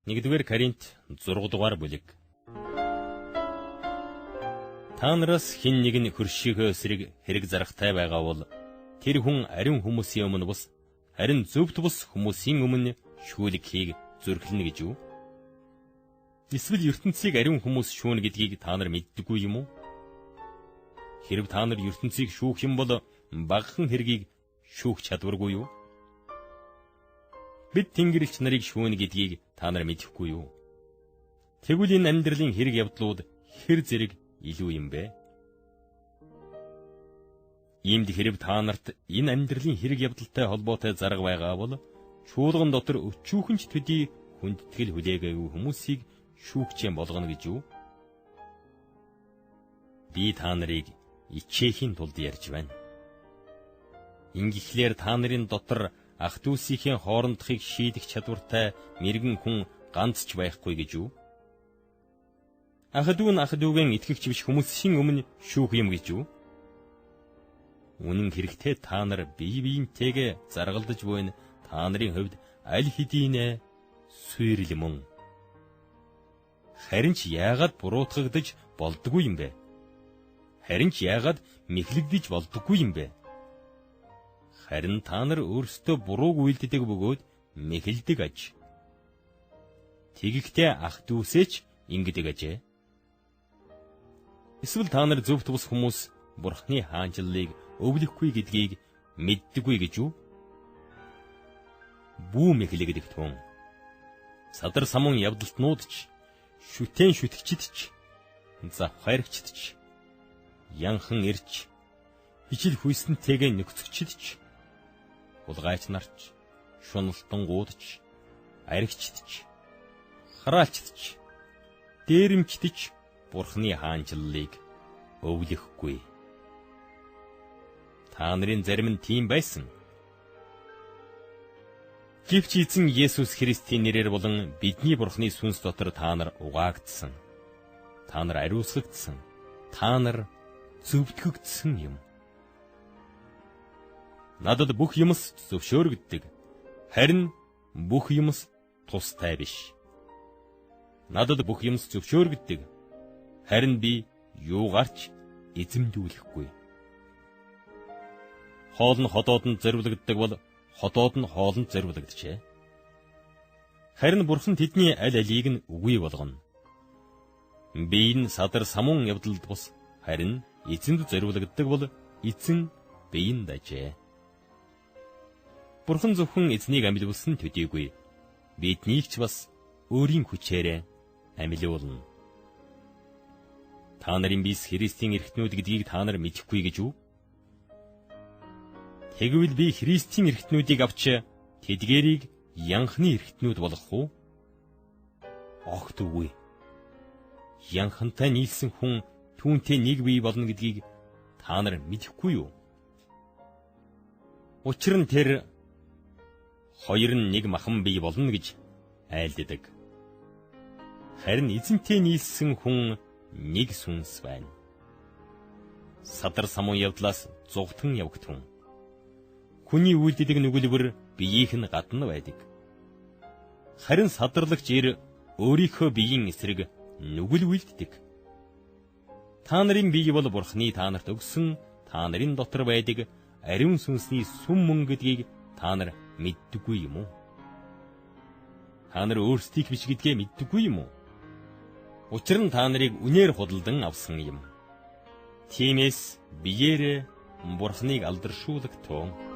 1-р Коринт 6 дугаар бүлэг. Та нараас хэн нэг нь хөршийнхөө эсрэг хэрэг зарахтай байгаа бол тэр хүн ариун хүмүүсийн өмнө бус, харин зөвхт бус хүмүүсийн өмнө шүүлэгхийг зөргөлнө гэж юу? Эсвэл ертөнцийг ариун хүмүүс шүүнэ гэдгийг та нар мэддэггүй юм уу? Хэрв та нар ертөнцийг шүүх юм бол багахан хэргийг шүүх чадваргүй юу? Бид Тэнгэрлэгч нарыг шүүнэ гэдгийг та нар мэдэхгүй юу? Тэгвэл энэ амьдралын хэрэг явдлууд хэр зэрэг илүү юм бэ? Иймд хэрв та нарт энэ амьдралын хэрэг явдалтай холбоотой зарга байгаа бол чуулган дотор өчүүхэнч төдий хүндэтгэл хүлээгээгүй хүмүүсийг шүүгчэн болгоно гэж юу? Би та нарыг ичээхийн тулд ярьж байна. Ингэхлээр та нарын дотор ах дүүсийн хоорондохыг шийдэх чадвартай мэрэгэн хүн ганц ч байхгүй гэж юу? Ах дүү нь ах дүүгэн итгэгч биш хүмүүсийн өмнө шүүх юм гэж юу? Үнэн хэрэгтээ та нар бие биентэйгээ заргалдаж буйна та нарын хувьд аль хэдийнэ суйрал мөн. Харин ч яагаад буруутгагдаж болдгүй юм бэ? Харин ч яагаад мэхлэгдэж болдгүй юм бэ? Харин та нар өөрсдөө бурууг үйлддэг бөгөөд мэхэлдэг аж. Тэгэхдээ ах дүүсээч ингэдэг ажээ. Эсвэл та нар зөвхт бус хүмүүс Бурхны хаанчлалыг өвлөхгүй гэдгийг мэддэггүй гэж юу? Бүү мэхлэгдэх тун. Садар самун явдалтнууд ч, шүтэн шүтгчид ч, завхайрагчид ч, янхан ирч, хичил хүснэнтэйгээ нөхцөгчид ч, улгайч нарч, шуналтангууд ч, аригчид ч, хараалчид ч, дээрэмчид ч Бурхны хаанчлалыг өвлөхгүй. Та нарын зарим нь тийм байсан. Гэвч эзэн Есүс Христийн нэрээр болон бидний Бурхны сүнс дотор та нар угаагдсан. Та нар ариусгагдсан. Та нар зөвтгөгдсөн юм. Надад бүх юмс зөвшөөрөгддөг. Харин бүх юмс тустай биш. Надад бүх юмс зөвшөөрөгддөг. Харин би юугаарч эзэмдүүлэхгүй. Хоол нь ходоодонд зориулагддаг бол ходоод нь хоолнд зориулагдчихэ. Харин Бурхан тэдний аль алийг нь үгүй болгоно. Би энэ садар самун явдалд бус харин эзэнд зориулагддаг бол эзэн биеинд ажээ. Бурхан зөвхөн эзнийг амьлуулсан төдийгүй биднийг ч бас өөрийн хүчээрээ амьлуулна. Та нарын бис Христийн эрхтнүүд гэдгийг та нар мэдэхгүй гэж юу? Тэгвэл би Христийн эрхтнүүдийг авч тэдгээрийг янхны эрхтнүүд болгох уу? Огт үгүй. Янхантай нийлсэн хүн түүнтэй нэг бие болно гэдгийг та нар мэдэхгүй юу? Учир нь тэр хоёр нь нэг махан бие болно гэж айлддаг. Харин эзэнтэй нийлсэн хүн нэг сүнс байна. Садар самун явдлаас зугтан явгтун. Хүний үйлддэг нүгэлбэр биеийнх нь гадна байдаг. Харин садарлагч ир өөрийнхөө биеийн эсрэг нүгэл үйлддэг. Та нарын бие бол Бурхны та нарт өгсөн та нарын дотор байдаг ариун сүнсний сүм мөн гэдгийг та нар мэддэггүй юм уу? Та нар өөрсдийг биш гэдгээ мэддэггүй юм уу? Учир нь та нарыг үнээр худалдан авсан юм. Тиймээс биеэрээ Бурхныг алдаршуулгатун.